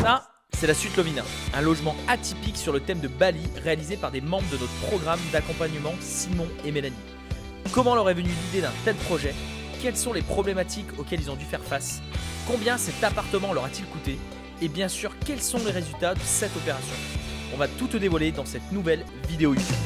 Ça, c'est la suite Lovina, un logement atypique sur le thème de Bali réalisé par des membres de notre programme d'accompagnement Simon et Mélanie. Comment leur est venue l'idée d'un tel projet? Quelles sont les problématiques auxquelles ils ont dû faire face? Combien cet appartement leur a-t-il coûté? Et bien sûr, quels sont les résultats de cette opération? On va tout te dévoiler dans cette nouvelle vidéo YouTube.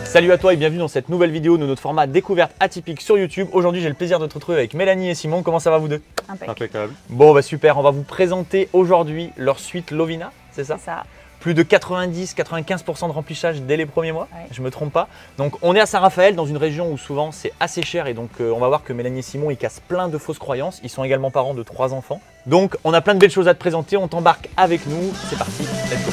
Salut à toi et bienvenue dans cette nouvelle vidéo de notre format découverte atypique sur YouTube. Aujourd'hui, j'ai le plaisir de te retrouver avec Mélanie et Simon. Comment ça va vous deux? Impeccable. Bon, bah super, on va vous présenter aujourd'hui leur suite Lovina, c'est ça? C'est ça. Plus de 90-95% de remplissage dès les premiers mois, Ouais. je me trompe pas. Donc on est à Saint-Raphaël, dans une région où souvent c'est assez cher et donc on va voir que Mélanie et Simon ils cassent plein de fausses croyances. Ils sont également parents de 3 enfants. Donc on a plein de belles choses à te présenter, on t'embarque avec nous. C'est parti, let's go.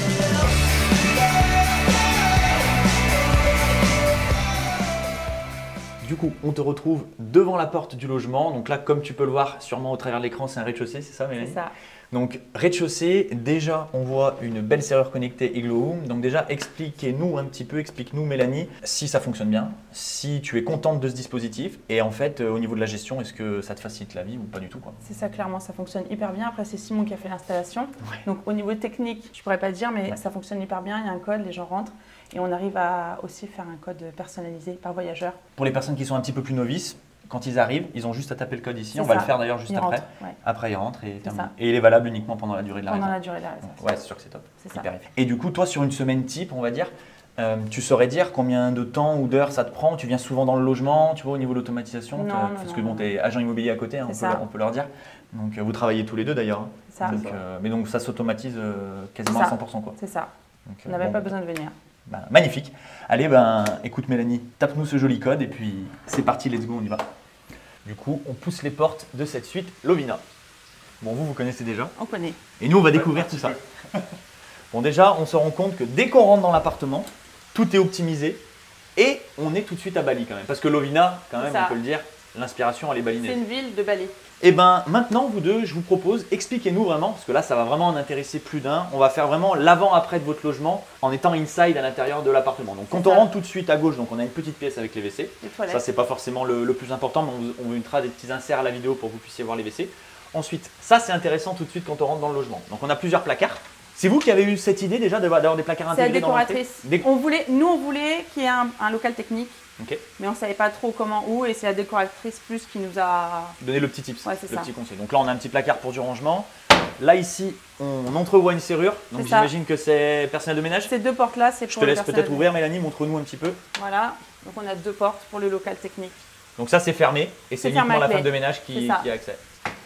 Du coup, on te retrouve devant la porte du logement. Donc là, comme tu peux le voir sûrement au travers de l'écran, c'est un rez-de-chaussée, c'est ça Mélanie? C'est ça. Donc rez-de-chaussée, déjà on voit une belle serrure connectée Igloo Home. Donc déjà expliquez-nous un petit peu, explique-nous Mélanie, si ça fonctionne bien, si tu es contente de ce dispositif et en fait au niveau de la gestion, est-ce que ça te facilite la vie ou pas du tout quoi? C'est ça, clairement, ça fonctionne hyper bien. Après, c'est Simon qui a fait l'installation. Ouais. Donc, au niveau technique, je pourrais pas te dire, mais Ouais. ça fonctionne hyper bien. Il y a un code, les gens rentrent. Et on arrive à aussi faire un code personnalisé par voyageur. Pour les personnes qui sont un petit peu plus novices, quand ils arrivent, ils ont juste à taper le code ici, C'est on va ça. le faire d'ailleurs juste Ils après. rentrent, ouais. Après ils rentrent et terminé. ça. Et il est valable uniquement pendant la durée de la Pendant réserve. la durée de la réserve. Ouais, c'est sûr que c'est top. C'est ça. Hyper efficace. Et du coup, toi, sur une semaine type, on va dire, tu saurais dire combien de temps ou d'heures ça te prend? Tu viens souvent dans le logement, tu vois, au niveau de l'automatisation? Non, Parce non, que non. bon, tu es agent immobilier à côté, hein, C'est ça. on peut leur dire. Donc, vous travaillez tous les deux d'ailleurs. Hein. C'est ça. Donc, mais donc, ça s'automatise quasiment C'est à ça. 100%. Quoi. C'est ça. Donc, On n'avait bon, pas besoin de venir. bah, magnifique. Allez, ben, écoute Mélanie, tape-nous ce joli code et puis c'est parti, let's go, on y va. Du coup, on pousse les portes de cette suite Lovina. Bon, vous connaissez déjà. On connaît. Et nous, on va découvrir tout ça. Bon, déjà, on se rend compte que dès qu'on rentre dans l'appartement, tout est optimisé et on est tout de suite à Bali quand même. Parce que Lovina, quand même, C'est ça. on peut le dire, l'inspiration, elle est C'est balinaise. une ville de Bali. Et ben maintenant, vous deux, je vous propose, expliquez-nous vraiment, parce que là, ça va vraiment en intéresser plus d'un. On va faire vraiment l'avant-après de votre logement en étant inside à l'intérieur de l'appartement. Donc, quand C'est on ça. rentre tout de suite à gauche, donc on a une petite pièce avec les WC. Les toilettes. Ça, c'est pas forcément le plus important, mais on vous mettra des petits inserts à la vidéo pour que vous puissiez voir les WC. Ensuite, ça, c'est intéressant tout de suite quand on rentre dans le logement. Donc, on a plusieurs placards. C'est vous qui avez eu cette idée déjà d'avoir des placards C'est la intégrés dans l'entrée? décoratrice. Nous, on voulait qu'il y ait un local technique, Ok. mais on ne savait pas trop comment, où. Et c'est la décoratrice plus qui nous a… Donner le petit tips, Ouais, c'est le ça. petit conseil. Donc là, on a un petit placard pour du rangement. Là, ici, on entrevoit une serrure. Donc, C'est ça. j'imagine que c'est personnel de ménage. Ces 2 portes-là, c'est Je pour te le laisse personnel. peut-être ouvrir, Mélanie, montre-nous un petit peu. Voilà, donc on a 2 portes pour le local technique. Donc ça, c'est fermé et c'est C'est fermé uniquement la avec femme clé. de ménage qui C'est ça. a accès.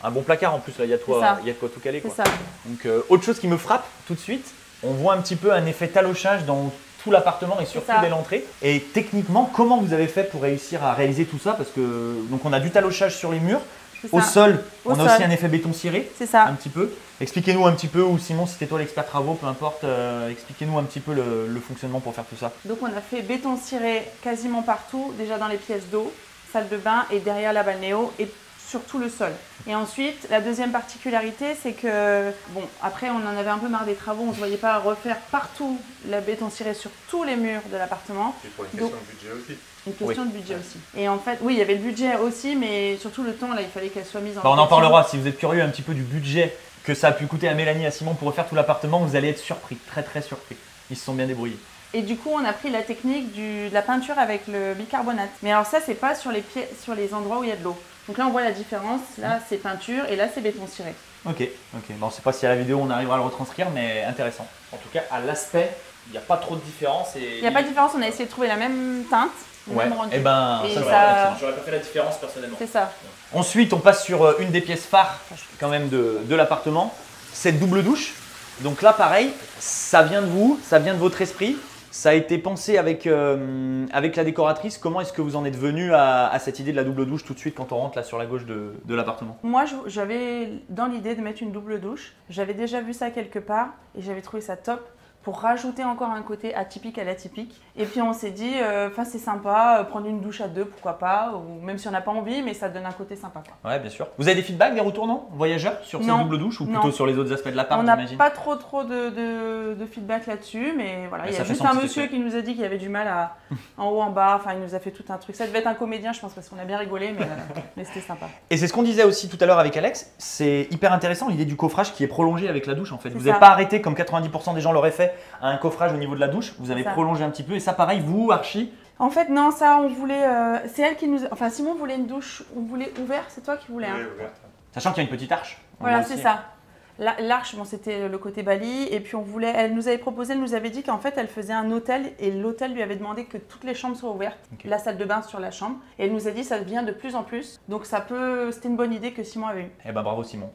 Un bon placard en plus, là, il y a de quoi, C'est ça. il y a de quoi tout caler. C'est Quoi. ça. Donc, autre chose qui me frappe tout de suite, on voit un petit peu un effet talochage dans tout l'appartement et surtout ça. dès l'entrée. Et techniquement, comment vous avez fait pour réussir à réaliser tout ça? Parce que donc on a du talochage sur les murs, C'est au ça. sol, Au on a sol. aussi un effet béton ciré. C'est ça. Un petit peu. Expliquez-nous un petit peu, ou Simon, si c'était toi l'expert travaux, peu importe, expliquez-nous un petit peu le fonctionnement pour faire tout ça. Donc on a fait béton ciré quasiment partout, déjà dans les pièces d'eau, salle de bain et derrière la balnéo et sur tout le sol. Et ensuite, la deuxième particularité, c'est que, bon, après on en avait un peu marre des travaux, on ne se voyait pas refaire partout la béton ciré sur tous les murs de l'appartement. C'est pour une Donc- question de budget aussi. Une question de budget aussi. Et en fait, oui, il y avait le budget aussi, mais surtout le temps, là, il fallait qu'elle soit mise en Bah, on en location. parlera, si vous êtes curieux un petit peu du budget que ça a pu coûter à Mélanie et à Simon pour refaire tout l'appartement, vous allez être surpris, très très surpris. Ils se sont bien débrouillés. Et du coup, on a pris la technique de la peinture avec le bicarbonate. Mais alors ça, c'est pas sur les endroits où il y a de l'eau. Donc là, on voit la différence. Là, c'est peinture et là, c'est béton ciré. Ok. Bon, on sait pas si à la vidéo on arrivera à le retranscrire, mais intéressant. En tout cas, à l'aspect, il n'y a pas trop de différence. Il n'y a pas de différence, on a essayé de trouver la même teinte, le Ouais, même rendu. et ben Et ça, ça- j'aurais pas fait la différence personnellement. C'est ça. Ensuite, on passe sur une des pièces phares quand même de l'appartement, cette double douche. Donc là, pareil, ça vient de vous, ça vient de votre esprit. Ça a été pensé avec la décoratrice. Comment est-ce que vous en êtes venu à cette idée de la double douche tout de suite quand on rentre là sur la gauche de l'appartement? Moi, j'avais dans l'idée de mettre une double douche. J'avais déjà vu ça quelque part et j'avais trouvé ça top. pour rajouter encore un côté atypique à l'atypique. Et puis on s'est dit, c'est sympa, prendre une douche à deux, pourquoi pas, ou même si on n'a pas envie, mais ça donne un côté sympa, quoi. Ouais, bien sûr. Vous avez des feedbacks, des retours, non, voyageurs, sur cette double douche ou plutôt sur les autres aspects de l'appart, on n'a j'imagine? pas trop de feedback là-dessus, mais voilà, il y a juste un monsieur qui nous a dit qu'il avait du mal en haut, en bas, enfin il nous a fait tout un truc. Ça devait être un comédien, je pense, parce qu'on a bien rigolé, mais c'était sympa. Et c'est ce qu'on disait aussi tout à l'heure avec Alex, c'est hyper intéressant l'idée du coffrage qui est prolongé avec la douche en fait. Vous n'avez pas arrêté comme 90% des gens l'auraient fait à un coffrage au niveau de la douche, vous avez prolongé un petit peu et ça pareil, vous, Archie? En fait non, ça on voulait, c'est elle qui nous, enfin Simon voulait une douche, on voulait ouverte, c'est toi qui voulais. Oui, hein. ouverte. Sachant qu'il y a une petite arche. Voilà, c'est ça. L'arche, bon, c'était le côté Bali, et puis elle nous avait proposé, elle nous avait dit qu'en fait elle faisait un hôtel et l'hôtel lui avait demandé que toutes les chambres soient ouvertes, la salle de bain sur la chambre, et elle nous a dit ça vient de plus en plus, donc c'était une bonne idée que Simon avait eue. Eh ben bravo Simon.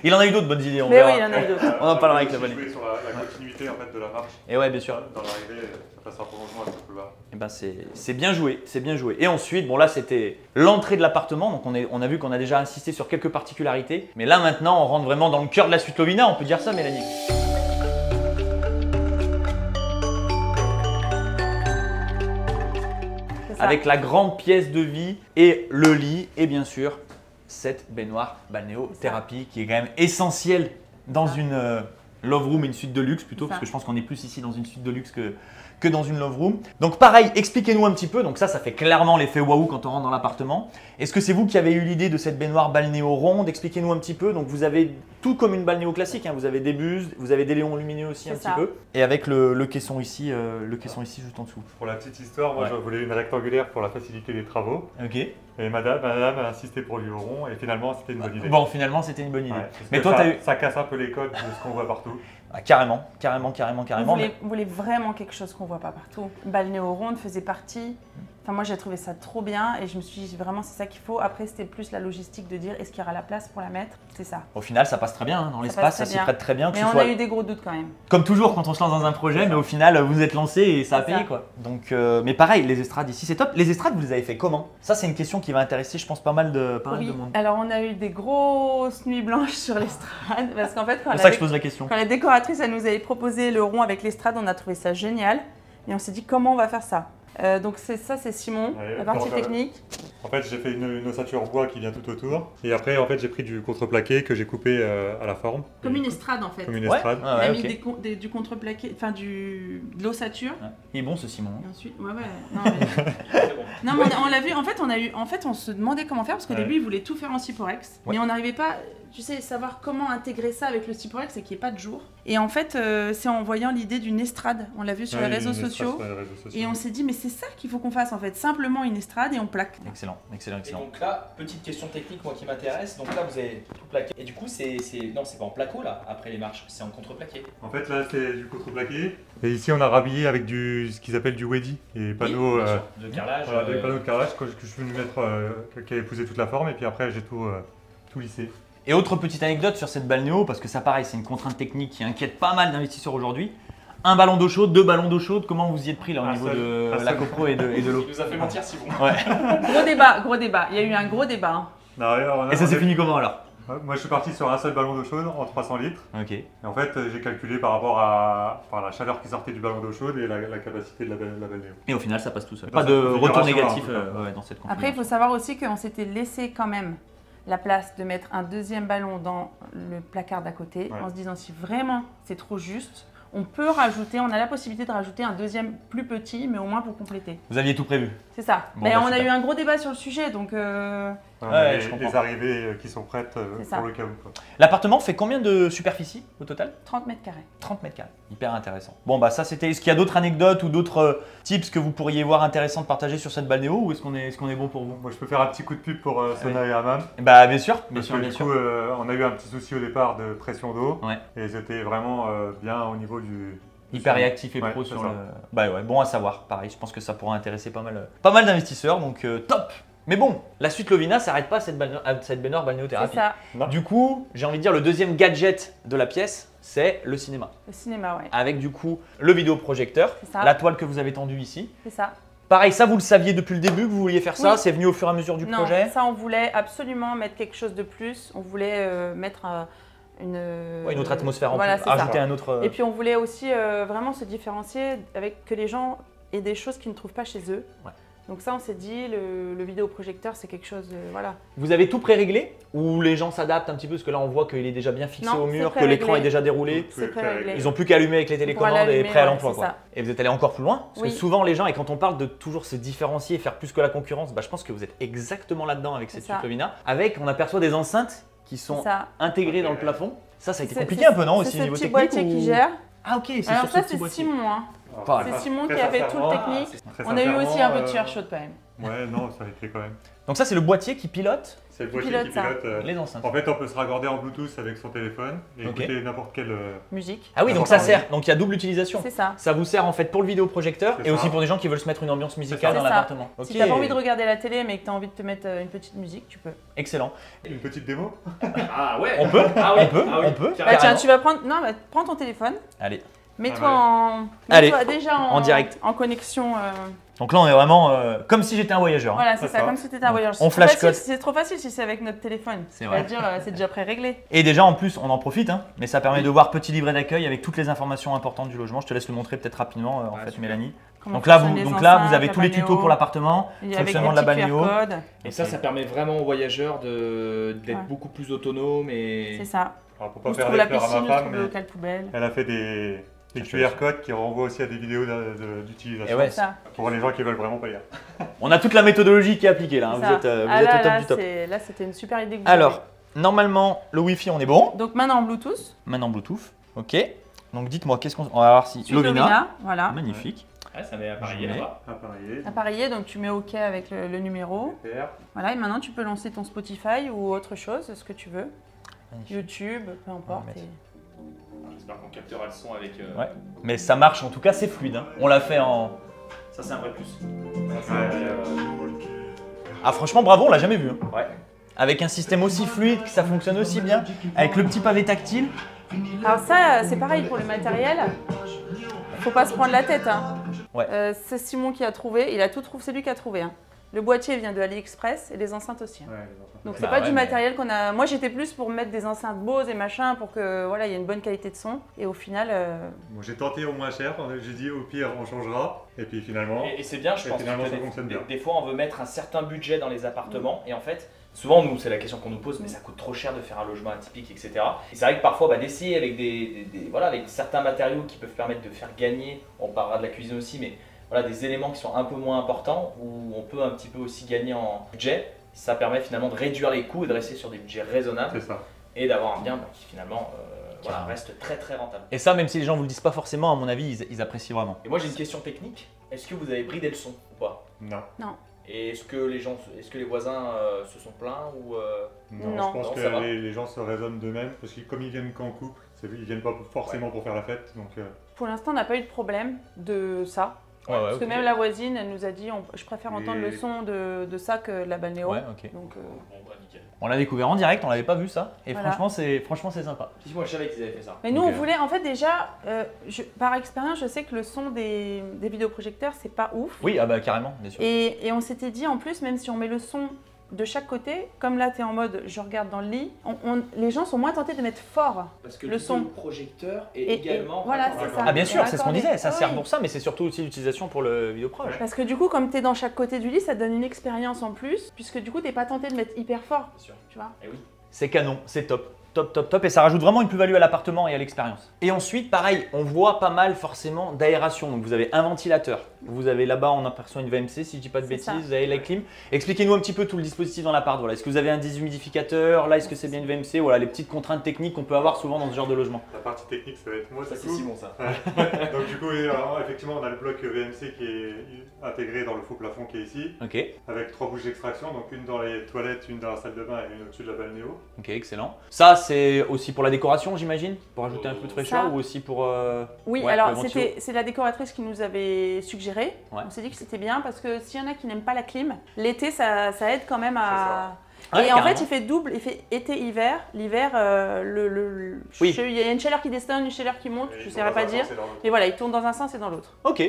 Il en a eu d'autres bonnes idées, on verra. Oui, il en a eu d'autres. On en parlera avec la bonne idée. Sur la continuité en fait, de la marche. Et ouais, bien sûr. Dans l'arrivée, ça passe un prolongement un peu plus bas. Eh ben c'est bien joué, c'est bien joué. Et ensuite, bon là c'était l'entrée de l'appartement, donc on a vu qu'on a déjà insisté sur quelques particularités, mais là maintenant on rentre vraiment dans le cœur de la suite Lovina, on peut dire ça Mélanie? Avec la grande pièce de vie et le lit et bien sûr cette baignoire balnéothérapie qui est quand même essentielle dans une love room et une suite de luxe plutôt, parce que je pense qu'on est plus ici dans une suite de luxe que dans une love room. Donc pareil, expliquez-nous un petit peu, donc ça fait clairement l'effet waouh quand on rentre dans l'appartement. Est-ce que c'est vous qui avez eu l'idée de cette baignoire balnéo ronde? Expliquez-nous un petit peu. Donc vous avez tout comme une balnéo classique, hein. Vous avez des buses, vous avez des léons lumineux aussi un petit peu. Et avec le caisson ici, juste en dessous. Pour la petite histoire, moi je voulais une rectangulaire pour la facilité des travaux. Ok. Et madame a insisté pour du rond et finalement c'était une bonne idée. Bon, finalement c'était une bonne idée. Ouais, mais toi, ça casse un peu les codes de ce qu'on voit partout. Ah, carrément. On voulait vraiment quelque chose qu'on voit pas partout. Balnéo ronde faisait partie. Enfin, moi j'ai trouvé ça trop bien et je me suis dit vraiment c'est ça qu'il faut. Après c'était plus la logistique de dire est-ce qu'il y aura la place pour la mettre, c'est ça. Au final ça passe très bien hein, dans l'espace, ça s'y prête très bien. Mais on a eu des gros doutes quand même. Comme toujours quand on se lance dans un projet, mais au final vous êtes lancé et ça a payé quoi. Donc, mais pareil, les estrades ici c'est top. Les estrades vous les avez fait comment? Ça c'est une question qui va intéresser je pense pas mal de monde. Alors on a eu des grosses nuits blanches sur l'estrade parce qu'en fait c'est pour ça que je pose la question. Quand la décoratrice elle nous avait proposé le rond avec l'estrade, on a trouvé ça génial et on s'est dit comment on va faire ça. Donc c'est Simon, la partie technique. En fait j'ai fait une ossature bois qui vient tout autour et après en fait j'ai pris du contreplaqué que j'ai coupé à la forme. Comme une estrade en fait. Comme une estrade. On a mis du contreplaqué, enfin de l'ossature. Ouais. Il est bon ce Simon. Et ensuite, non mais on l'a vu, en fait on se demandait comment faire parce qu'au début il voulait tout faire en Cyporex, mais on n'arrivait pas, tu sais, savoir comment intégrer ça avec le Cyporex et qu'il n'y ait pas de jour. Et en fait c'est en voyant l'idée d'une estrade, on l'a vu sur les réseaux sociaux et on s'est dit mais c'est ça qu'il faut qu'on fasse en fait, simplement une estrade et on plaque. Excellent. Et donc là, petite question technique moi qui m'intéresse, donc là vous avez tout plaqué. Et du coup c'est pas en placo là, après les marches, c'est en contreplaqué. En fait là c'est du contreplaqué et ici on a rhabillé avec ce qu'ils appellent du weddy et panneaux de carrelage. Voilà, des panneaux de carrelage que je suis venu mettre qui a épousé toute la forme et puis après j'ai tout lissé. Et autre petite anecdote sur cette balnéo, parce que ça pareil c'est une contrainte technique qui inquiète pas mal d'investisseurs aujourd'hui. Un ballon d'eau chaude, 2 ballons d'eau chaude, comment vous y êtes pris là au niveau de la copro et de l'eau? Tu nous as fait mentir Simon. Ouais. Gros débat, il y a eu un gros débat. Hein. Non, et ça s'est fini comment alors? Moi je suis parti sur un seul ballon d'eau chaude en 300 litres. Ok. Et en fait j'ai calculé par rapport à la chaleur qui sortait du ballon d'eau chaude et la capacité de la balnéo. Et au final ça passe tout seul. Pas de retour négatif dans cette configuration. Après il faut savoir aussi qu'on s'était laissé quand même la place de mettre un deuxième ballon dans le placard d'à côté en se disant si vraiment c'est trop juste, on peut rajouter, on a la possibilité de rajouter un deuxième plus petit, mais au moins pour compléter. Vous aviez tout prévu? C'est ça. Bon, mais on a eu un gros débat sur le sujet, donc... les arrivées qui sont prêtes pour le cas où. L'appartement fait combien de superficie au total? 30 mètres carrés. 30 mètres carrés, hyper intéressant. Bon bah ça c'était, est-ce qu'il y a d'autres anecdotes ou d'autres tips que vous pourriez voir intéressants de partager sur cette balnéo ou est-ce qu'on est bon pour vous? Moi je peux faire un petit coup de pub pour Sauna et Hammam. Bah bien sûr, Du coup, on a eu un petit souci au départ de pression d'eau et ils étaient vraiment bien au niveau du... Hyper réactif et pro sur le... Bah ouais, bon à savoir, pareil, je pense que ça pourra intéresser pas mal d'investisseurs, donc top. Mais bon, la suite Lovina s'arrête pas à cette baignoire balnéothérapie. C'est ça. Du coup, j'ai envie de dire le deuxième gadget de la pièce, c'est le cinéma. Le cinéma, ouais. Avec du coup le vidéoprojecteur, la toile que vous avez tendue ici. C'est ça. Pareil, ça vous le saviez depuis le début que vous vouliez faire ça? C'est venu au fur et à mesure du projet? Non, ça on voulait absolument mettre quelque chose de plus. On voulait mettre Ouais, une autre atmosphère en voilà, plus, c'est ça. rajouter un autre… Et puis on voulait aussi vraiment se différencier avec que les gens aient des choses qu'ils ne trouvent pas chez eux. Ouais. Donc ça, on s'est dit, le vidéoprojecteur, c'est quelque chose, voilà. Vous avez tout pré-réglé ou les gens s'adaptent un petit peu? Parce que là, on voit qu'il est déjà bien fixé Non, au c'est mur, que pré-réglé. l'écran est déjà déroulé. C'est pré-réglé. Ils n'ont plus qu'à allumer avec les télécommandes et l'allumer, prêt à ouais, l'emploi. c'est Quoi. ça. Et vous êtes allé encore plus loin? Parce Oui. que souvent, les gens, et quand on parle de toujours se différencier et faire plus que la concurrence, bah, je pense que vous êtes exactement là-dedans avec cette C'est ça. Suplovina. Avec, on aperçoit des enceintes qui sont C'est ça. intégrées dans le plafond. Ça a été C'est- compliqué c'est- un peu, non, aussi C'est au ce niveau petit technique boîtier ou- qui gère. Ah ok, c'est Alors sur ça, ce petit c'est boîtier. Simon. Hein. Pas C'est mal. Simon Très qui a fait tout le sincèrement, technique. Très On a eu aussi un peu de sincèrement, sueur chaude quand même. Ouais, non, ça a été quand même. Donc ça, c'est le boîtier qui pilote C'est le boîtier pilote qui ça. pilote. les enceintes. En fait, on peut se raccorder en Bluetooth avec son téléphone et Ok. écouter n'importe quelle. Musique. Ah oui, donc ça sert. Donc il y a double utilisation. C'est ça. Ça vous sert en fait pour le vidéoprojecteur C'est et aussi ça. pour des gens qui veulent se mettre une ambiance musicale C'est dans ça. l'appartement. Si Ok. t'as pas envie de regarder la télé mais que t'as envie de te mettre une petite musique, tu peux. Excellent. Une petite démo. Ah ouais. On peut Ah oui, On peut ah oui, On peut carrément. Bah tiens, tu vas prendre. Non, bah, prends ton téléphone. Allez. Mets-toi Ah ouais. Allez, mets-toi déjà en direct. En connexion. Donc là, on est vraiment comme si j'étais un voyageur. hein. Voilà, c'est C'est ça, ça. comme si t'étais un voyageur. on C'est trop flash facile, code. C'est trop facile si c'est avec notre téléphone. C'est On vrai. va dire, c'est déjà pré-réglé. Et déjà, en plus, on en profite, hein, mais ça permet de voir petit livret d'accueil avec toutes les informations importantes du logement. Je te laisse le montrer peut-être rapidement, en Ouais, fait, super. Mélanie. Comment Donc là, fonctionnent les vous enceintes, avez la tous les balnéo, tutos pour l'appartement, et avec fonctionnement de des la petits balnéo. QR codes. Et ça permet vraiment aux voyageurs d'être Ouais. beaucoup plus autonomes et. C'est ça. Alors, pour Où pas se faire trouve la des pleurs piscine, à où ma se femme, trouve le mais local poubelle. elle a fait des Ça, QR codes qui renvoient aussi à des vidéos d'utilisation. Et ouais, C'est ça. Pour les gens qui veulent vraiment pas lire. on a toute la méthodologie qui est appliquée là, hein. C'est Vous ça. êtes, vous Ah êtes là, au top là, du top. Là, c'était une super idée que vous Alors, avez. normalement, le Wi-Fi, on est bon. Donc maintenant en Bluetooth. Maintenant, Bluetooth. Ok. Donc dites-moi, qu'est-ce qu'on… On va voir si… Suite Lovina, voilà. Magnifique. Ouais, ça met appareillé Ouais. là-bas. Appareillé. Appareillé, donc tu mets OK avec le numéro. Super. Voilà, et maintenant tu peux lancer ton Spotify ou autre chose, ce que tu veux. Magnifique. YouTube, peu importe. mettre- J'espère qu'on captera le son avec. Ouais. Mais ça marche, en tout cas, c'est fluide. hein. On l'a fait en… Ça, c'est un vrai plus. Ah franchement, bravo, on l'a jamais vu. hein. Ouais. Avec un système aussi fluide, que ça fonctionne aussi bien, avec le petit pavé tactile. Alors ça, c'est pareil pour le matériel. Faut pas se prendre la tête. Hein. Ouais. C'est Simon qui a trouvé, il a tout trouvé, c'est lui qui a trouvé. Hein. Le boîtier vient de AliExpress et les enceintes aussi. Hein. Ouais, les enfants. Donc c'est Bah pas ouais, du mais- matériel qu'on a. Moi j'étais plus pour mettre des enceintes Bose et machin pour que voilà il y ait une bonne qualité de son. Et au final, Bon, j'ai tenté au moins cher, j'ai dit au pire on changera, et puis finalement, Et c'est bien, je Et pense. finalement, que ça fonctionne bien. des fois, on veut mettre un certain budget dans les appartements et en fait, souvent, nous, c'est la question qu'on nous pose, mais ça coûte trop cher de faire un logement atypique, etc. Et c'est vrai que parfois, d'essayer avec voilà, avec certains matériaux qui peuvent permettre de faire gagner, on parlera de la cuisine aussi, mais voilà, des éléments qui sont un peu moins importants où on peut un petit peu aussi gagner en budget. Ça permet finalement de réduire les coûts et de rester sur des budgets raisonnables c'est ça. et d'avoir un bien qui finalement voilà, Carrément. reste très très rentable. Et ça, même si les gens vous le disent pas forcément, à mon avis, ils apprécient vraiment. Et moi j'ai une question technique. Est-ce que vous avez bridé le son ou pas? Non. Et est-ce que les voisins se sont plaints ou Non. Je pense Non, que ça va. les gens se raisonnent d'eux-mêmes, parce que comme ils viennent qu'en couple, ils viennent pas forcément pour faire la fête, donc pour l'instant on n'a pas eu de problème de ça. Ouais, ouais, Parce que ok. même la voisine, elle nous a dit je préfère entendre Et- le son de ça que la balnéo. Ouais, ok. Donc Bon bah nickel. On l'a découvert en direct, on l'avait pas vu ça. Et Voilà. franchement, c'est sympa. Si moi je savais qu'ils avaient fait ça. Mais nous, Donc, on voulait, en fait, déjà, par expérience, je sais que le son des vidéoprojecteurs, c'est pas ouf. Oui, ah bah carrément, bien sûr. Et on s'était dit, en plus, même si on met le son de chaque côté, comme là, tu es en mode je regarde dans le lit, les gens sont moins tentés de mettre fort. Parce que Le son. projecteur est Et- également. voilà, Attends, c'est attends. ça. Ah bien sûr, on c'est ce qu'on accordé. disait, ça Ah sert oui. pour ça, mais c'est surtout aussi l'utilisation pour le vidéoproche. Parce que du coup, comme tu es dans chaque côté du lit, ça te donne une expérience en plus, puisque du coup, tu n'es pas tenté de mettre hyper fort. Bien sûr. Tu vois. Eh oui. C'est canon, c'est top. Top, top, top. Et ça rajoute vraiment une plus-value à l'appartement et à l'expérience. Et ensuite, pareil, on voit pas mal forcément d'aération. Donc vous avez un ventilateur. Vous avez là-bas, on aperçoit une VMC, si je dis pas de C'est bêtises. ça. Vous avez la clim. Expliquez-nous un petit peu tout le dispositif dans l'appart. Voilà. Est-ce que vous avez un déshumidificateur? Là, est-ce que c'est bien une VMC? Voilà, les petites contraintes techniques qu'on peut avoir souvent dans ce genre de logement. la partie technique ça va être moi Ça du c'est coup. Simon ça. Donc du coup, alors, effectivement, on a le bloc VMC qui est intégré dans le faux plafond qui est ici, Ok, avec 3 bouches d'extraction, donc une dans les toilettes, une dans la salle de bain et une au-dessus de la balnéo. ok, excellent. Ça, c'est aussi pour la décoration, j'imagine? Pour ajouter un peu de fraîcheur Ça. ou aussi pour. Oui, Ouais, pour alors le ventilo. c'est la décoratrice qui nous avait suggéré. Ouais. On s'est dit que c'était bien parce que s'il y en a qui n'aiment pas la clim, l'été ça aide quand même à. Ouais, Et en carrément. fait, il fait double, il fait été-hiver. L'hiver, Oui. il y a une chaleur qui descend, une chaleur qui monte, Et je ne dans saurais pas un dire. sens et dans l'autre. Mais voilà, il tourne dans un sens et dans l'autre. Ok,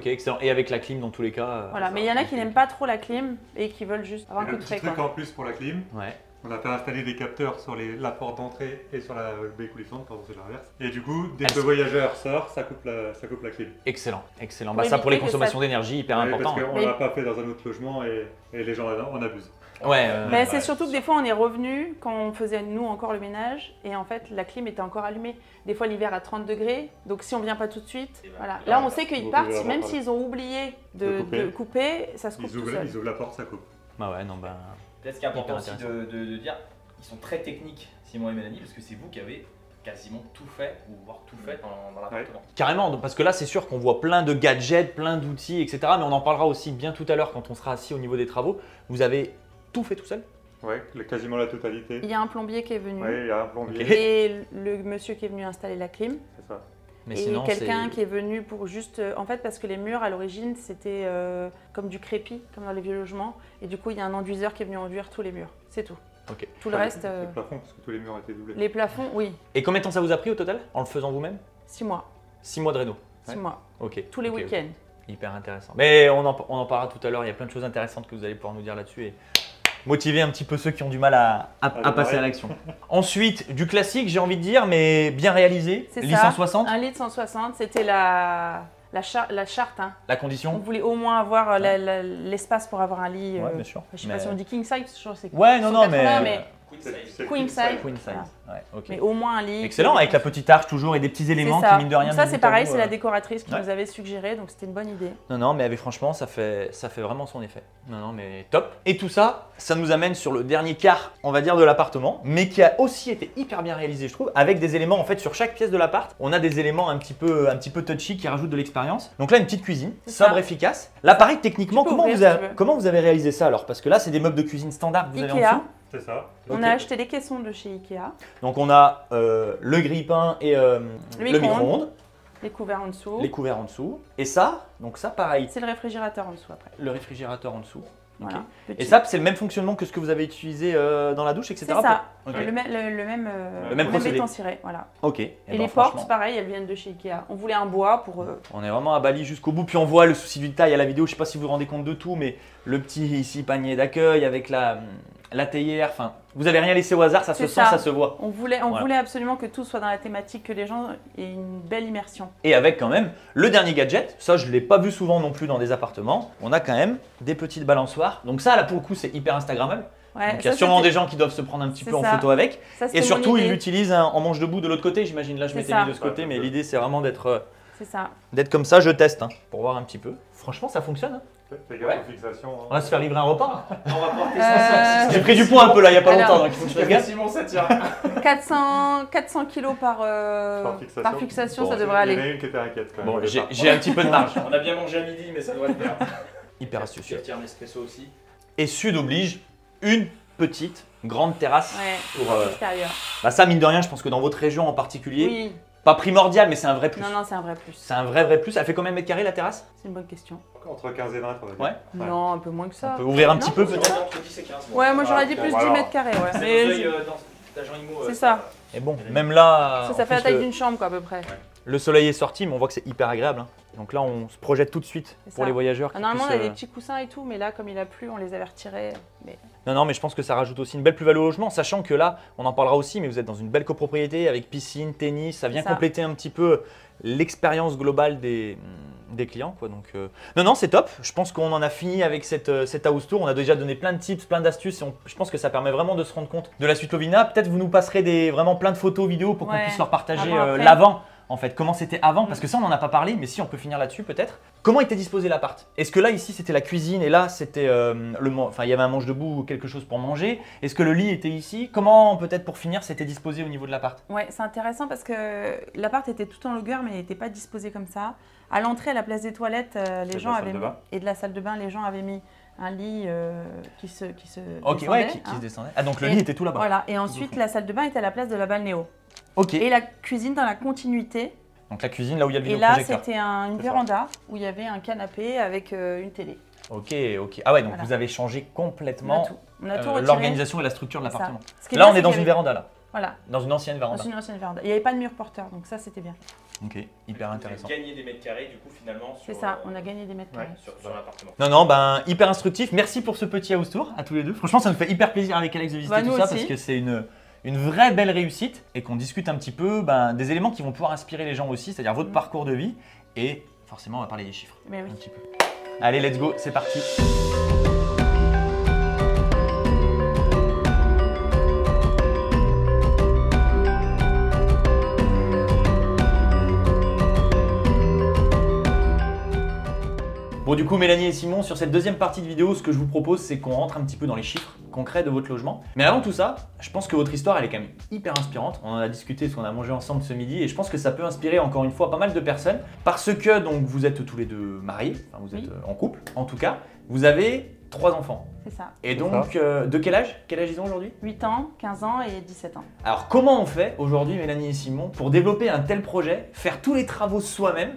excellent. Et avec la clim dans tous les cas. Voilà, mais il y en a qui n'aiment pas trop la clim et qui veulent juste avoir un Et coup le de petit frais. truc Quoi. en plus pour la clim, Ouais. On a fait installer des capteurs sur la porte d'entrée et sur la baie coulissante, pardon, c'est l'inverse. Et du coup, dès que le voyageur sort, ça coupe la clim. Excellent, excellent. Pour Bah, ça pour les éviter que consommations ça- d'énergie, hyper Ouais, important. parce qu'on Mais- l'a pas fait dans un autre logement et les gens en abusent. Ouais, Mais c'est surtout que des fois on est revenu quand on faisait nous encore le ménage et en fait la clim était encore allumée. Des fois l'hiver à 30 degrés, donc si on vient pas tout de suite, voilà. Là on sait qu'ils Vous partent, pouvez même avoir s'ils ont oublié De couper. de couper, ça se coupe Ils tout ouvrent, seul. ils ouvrent la porte, ça coupe. Bah ouais, non, bah. Peut-être ce qui est important Hyper aussi de dire, ils sont très techniques, Simon et Mélanie, parce que c'est vous qui avez quasiment tout fait, ou voire tout fait dans l'appartement. Carrément, donc, parce que là c'est sûr qu'on voit plein de gadgets, plein d'outils, etc. Mais on en parlera aussi bien tout à l'heure quand on sera assis au niveau des travaux. Vous avez tout fait tout seul? Ouais, quasiment la totalité. Il y a un plombier qui est venu Ouais, il y a un plombier, Ok. et le monsieur qui est venu installer la clim c'est ça. Mais et sinon, quelqu'un c'est- qui est venu pour juste, en fait parce que les murs à l'origine c'était comme du crépi, comme dans les vieux logements et du coup il y a un enduiseur qui est venu enduire tous les murs, c'est tout. Ok. Tout le reste, Les plafonds, parce que tous les murs étaient doublés. les plafonds, oui, Et combien de temps ça vous a pris au total en le faisant vous-même? 6 mois, 6 mois de réno. 6 mois, Ok. tous les Ok, ok. week-ends. Hyper intéressant. Mais on en parlera tout à l'heure, il y a plein de choses intéressantes que vous allez pouvoir nous dire là-dessus et motiver un petit peu ceux qui ont du mal à passer à l'action. Ensuite, du classique, j'ai envie de dire, mais bien réalisé. C'est Lit ça. 160, Un lit de 160, c'était la charte. Hein. la On condition. voulait au moins avoir l'espace pour avoir un lit. Ouais, bien sûr. Je sais pas Mais- si on dit king size, je crois que c'est Ouais, non, non, 180, mais- C'est le queen size. Queen size. Voilà. Ouais, ok. Mais au moins un lit. Excellent, avec la petite arche toujours et des petits C'est éléments ça. qui, mine de rien, Donc ça mis c'est bout à pareil, bout, c'est la décoratrice qui ouais. nous avait suggéré, donc c'était une bonne idée. Non, non, mais franchement, ça fait vraiment son effet. Non, non, mais top. Et tout ça, ça nous amène sur le dernier quart, on va dire, de l'appartement, mais qui a aussi été hyper bien réalisé, je trouve, avec des éléments, en fait, sur chaque pièce de l'appart, on a des éléments un petit peu touchy qui rajoutent de l'expérience. Donc là, une petite cuisine, C'est sobre, ça. efficace. Là, pareil, techniquement, Tu peux comment ouvrir si tu veux. comment vous avez réalisé ça alors? Parce que là, c'est des meubles de cuisine standard que vous avez en Ikea, dessous. C'est ça. on Ok. a acheté des caissons de chez Ikea, Donc on a le grille-pain et le micro-ondes, les couverts en dessous. les couverts en dessous. Et ça, donc ça, pareil, C'est le réfrégérateur en dessous après. le réfrigérateur en dessous. Ok. Voilà. Et Petit. ça, c'est le même fonctionnement que ce que vous avez utilisé dans la douche, etc. C'est ça, Ok. le même procédé. béton ciré, voilà. Ok. Et ben, les franchement, portes, pareil, elles viennent de chez Ikea. On voulait un bois pour. on est vraiment à Bali jusqu'au bout. Puis on voit le souci du détail à la vidéo. Je sais pas si vous vous rendez compte de tout, mais le petit ici panier d'accueil avec la théière. Enfin, vous avez rien laissé au hasard. Ça se C'est sent, ça. ça se voit. On Voilà. voulait absolument que tout soit dans la thématique, que les gens aient une belle immersion. Et avec quand même le dernier gadget. Ça, je l'ai pas vu souvent non plus dans des appartements. On a quand même des petites balançoires. Donc ça, là pour le coup, c'est hyper instagrammable. Ouais, Donc il y a ça, sûrement c'était- des gens qui doivent se prendre un petit C'est peu en ça. photo avec. ça, c'était Et mon surtout, idée. ils l'utilisent en manche debout de l'autre côté. J'imagine là, je C'est m'étais ça. mis de ce côté, Ouais, mais ouais. l'idée, c'est vraiment d'être C'est ça. comme ça. Je teste pour voir un petit peu. Franchement, ça fonctionne. Hein. Fais gaffe aux fixations. On va se faire livrer un repas. On va pouvoir tester Euh, J'ai pris du poids un peu là, il y a pas Alors, longtemps, donc il faut que je fasse gaffe. Simon, ça tient. 400 kilos par fixation, Bon, ça Il devrait y en aller. a une qui était inquiète quand même. Bon, au départ. j'ai un petit peu de marge. On a bien mangé à midi, mais ça doit le faire. Hyper Tu astucieux. retires l'espresso aussi. Et Sud oblige une petite grande terrasse. Ouais, Pour, extérieur. Bah ça, mine de rien, je pense que dans votre région en particulier, Oui, pas primordial, mais c'est un vrai plus. non, non, c'est un vrai plus. C'est un vrai plus. Elle fait combien de mètres carrés la terrasse? C'est une bonne question. Entre 15 et 20, on va dire. Ouais. Non, un peu moins que ça. On peut ouvrir un Non. petit peu peut-être. Entre 10 et 15. moi. Ouais, moi j'aurais dit bon, plus alors. 10 mètres carrés, ouais. C'est Mais nos yeux d'agent IMO. C'est ça. Et bon, même là, ça en fait la plus, taille d'une chambre, quoi, à peu près. le soleil est sorti, mais on voit que c'est hyper agréable. Hein. Donc là, on se projette tout de suite C'est pour ça. les voyageurs. qui Normalement, on puissent, a des petits coussins et tout, mais là, comme il a plu, on les avait retirés. Mais... Non, mais je pense que ça rajoute aussi une belle plus-value au logement, sachant que là, on en parlera aussi, mais vous êtes dans une belle copropriété avec piscine, tennis, ça vient C'est ça. compléter un petit peu l'expérience globale des clients. Quoi. Donc, non, c'est top. Je pense qu'on en a fini avec cette house tour. On a déjà donné plein de tips, plein d'astuces. Et je pense que ça permet vraiment de se rendre compte de la suite Lovina. Peut-être vous nous passerez vraiment plein de photos, vidéos pour qu'on Ouais. puisse leur partager Avant, après. l'avant. En fait, comment c'était avant, parce que ça on n'en a pas parlé, mais si on peut finir là-dessus peut-être. Comment était disposé l'appart? Est-ce que là ici c'était la cuisine et là c'était il y avait un manche debout ou quelque chose pour manger? Est-ce que le lit était ici? Comment peut-être pour finir c'était disposé au niveau de l'appart? Ouais, c'est intéressant parce que l'appart était tout en longueur, mais il n'était pas disposé comme ça. À l'entrée, à la place des toilettes, les de gens la avaient salle de mis, bain. et de la salle de bain, les gens avaient mis un lit qui se Ok, descendait, ouais, qui hein. se descendait. Ah donc le Et- lit était tout là-bas. Voilà, et ensuite la salle de bain était à la place de la balnéo. Ok. Et la cuisine dans la continuité. Donc la cuisine là où il y a le Et là, vidéoprojecteur. c'était une C'est véranda où il y avait un canapé avec une télé. Ok. Ah ouais, donc Voilà. vous avez changé On a complètement tout. On a tout retiré. l'organisation et la structure de C'est ça. l'appartement. Ce qui est Là bien, on est c'est dans qu'il y une avait- véranda là. Voilà, Dans une ancienne dans véranda. une ancienne véranda. Il n'y avait pas de mur porteur, donc ça c'était bien. Ok, hyper intéressant. Gagner des mètres carrés du coup finalement sur, C'est ça, on a gagné des mètres carrés. sur l'appartement. Non, ben hyper instructif. Merci pour ce petit house tour à tous les deux. Franchement, ça me fait hyper plaisir avec Alex de visiter Bah, tout nous ça aussi. parce que c'est une vraie belle réussite et qu'on discute un petit peu des éléments qui vont pouvoir inspirer les gens aussi, c'est-à-dire votre parcours de vie et forcément on va parler des chiffres. Mais oui. Un petit peu. Allez, let's go, c'est parti. Bon, du coup, Mélanie et Simon, sur cette deuxième partie de vidéo, ce que je vous propose, c'est qu'on rentre un petit peu dans les chiffres concrets de votre logement. Mais avant tout ça, je pense que votre histoire, elle est quand même hyper inspirante. On en a discuté parce qu'on a mangé ensemble ce midi et je pense que ça peut inspirer encore une fois pas mal de personnes parce que donc vous êtes tous les deux mariés, enfin vous êtes en couple en tout cas, vous avez 3 enfants. C'est ça. Et donc, de quel âge? Quel âge ils ont aujourd'hui? 8 ans, 15 ans et 17 ans. Alors, comment on fait aujourd'hui, Mélanie et Simon, pour développer un tel projet, faire tous les travaux soi-même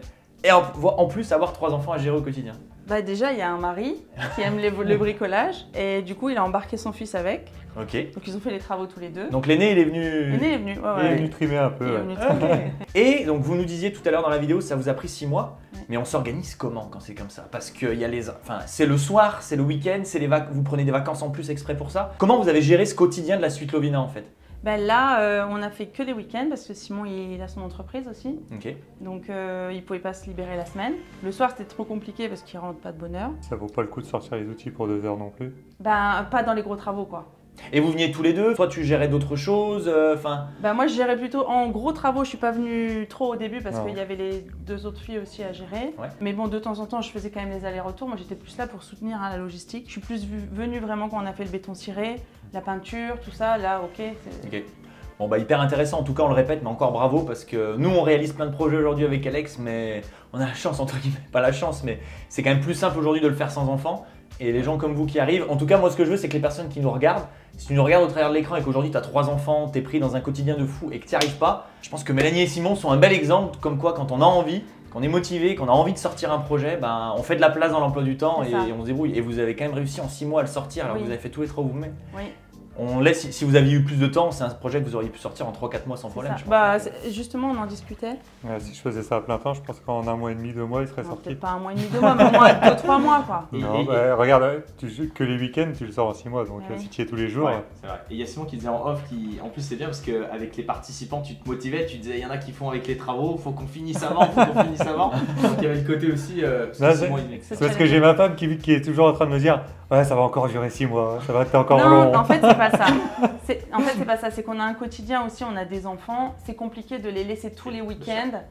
et en plus avoir 3 enfants à gérer au quotidien? Bah déjà, il y a un mari qui aime le bricolage et du coup, il a embarqué son fils avec. Ok. Donc, ils ont fait les travaux tous les deux. Donc l'aîné, il est venu... L'aîné est venu. Ouais, Il est ouais. venu trimer un Il peu. est ouais. venu trimer. Et donc vous nous disiez tout à l'heure dans la vidéo, ça vous a pris 6 mois, Ouais. mais on s'organise comment quand c'est comme ça? Parce que il y a c'est le soir, c'est le week-end, c'est vous prenez des vacances en plus exprès pour ça. Comment vous avez géré ce quotidien de la suite Lovina en fait? Ben là, on a fait que les week-ends parce que Simon, il a son entreprise aussi. Ok. Donc, il pouvait pas se libérer la semaine. Le soir, c'était trop compliqué parce qu'il rentre pas de bonne heure. Ça vaut pas le coup de sortir les outils pour 2 heures non plus. Ben, pas dans les gros travaux, quoi. Et vous veniez tous les deux? Toi tu gérais d'autres choses, Ben, moi, je gérais plutôt en gros travaux. Je suis pas venue trop au début parce Non. qu'il y avait les 2 autres filles aussi à gérer. Ouais. Mais bon, de temps en temps, je faisais quand même les allers-retours. Moi, j'étais plus là pour soutenir la logistique. Je suis plus venue vraiment quand on a fait le béton ciré, la peinture, tout ça. Là, ok. Ok. Bon bah hyper intéressant, en tout cas on le répète, mais encore bravo parce que nous on réalise plein de projets aujourd'hui avec Alex, mais on a la chance entre guillemets, pas la chance, mais c'est quand même plus simple aujourd'hui de le faire sans enfant. Et les gens comme vous qui arrivent, en tout cas moi ce que je veux c'est que les personnes qui nous regardent, si tu nous regardes au travers de l'écran et qu'aujourd'hui tu as 3 enfants, tu es pris dans un quotidien de fou et que tu n'y arrives pas, je pense que Mélanie et Simon sont un bel exemple comme quoi quand on a envie, qu'on est motivé, qu'on a envie de sortir un projet, ben, on fait de la place dans l'emploi du temps C'est et ça. on se débrouille. Et vous avez quand même réussi en 6 mois à le sortir alors Oui. que vous avez fait tous les travaux vous-même. Oui. On laisse, si vous aviez eu plus de temps, c'est un projet que vous auriez pu sortir en 3-4 mois sans C'est problème. ça. je pense. Bah, justement, on en discutait. Si je faisais ça à plein temps, je pense qu'en 1 mois et demi, 2 mois, il serait Non, sorti. peut-être pas 1 mois et demi, 2 mois, mais au moins 2-3 mois, quoi. Non, regarde, que les week-ends, tu le sors en 6 mois, donc Ouais. si tu y es tous les jours. Ouais, c'est vrai. Et il y a Simon qui disait en off, en plus c'est bien parce qu'avec les participants tu te motivais, tu disais il y en a qui font avec les travaux, faut qu'on finisse avant, faut qu'on finisse avant. Donc il y avait le côté aussi, parce Là, que Simon il C'est C'est parce que j'ai ma femme qui est toujours en train de me dire ouais, ça va encore durer 6 mois, ça va être encore long. Non, en fait, c'est pas ça. En fait, c'est pas ça. C'est qu'on a un quotidien aussi, on a des enfants. C'est compliqué de les laisser tous les week-ends.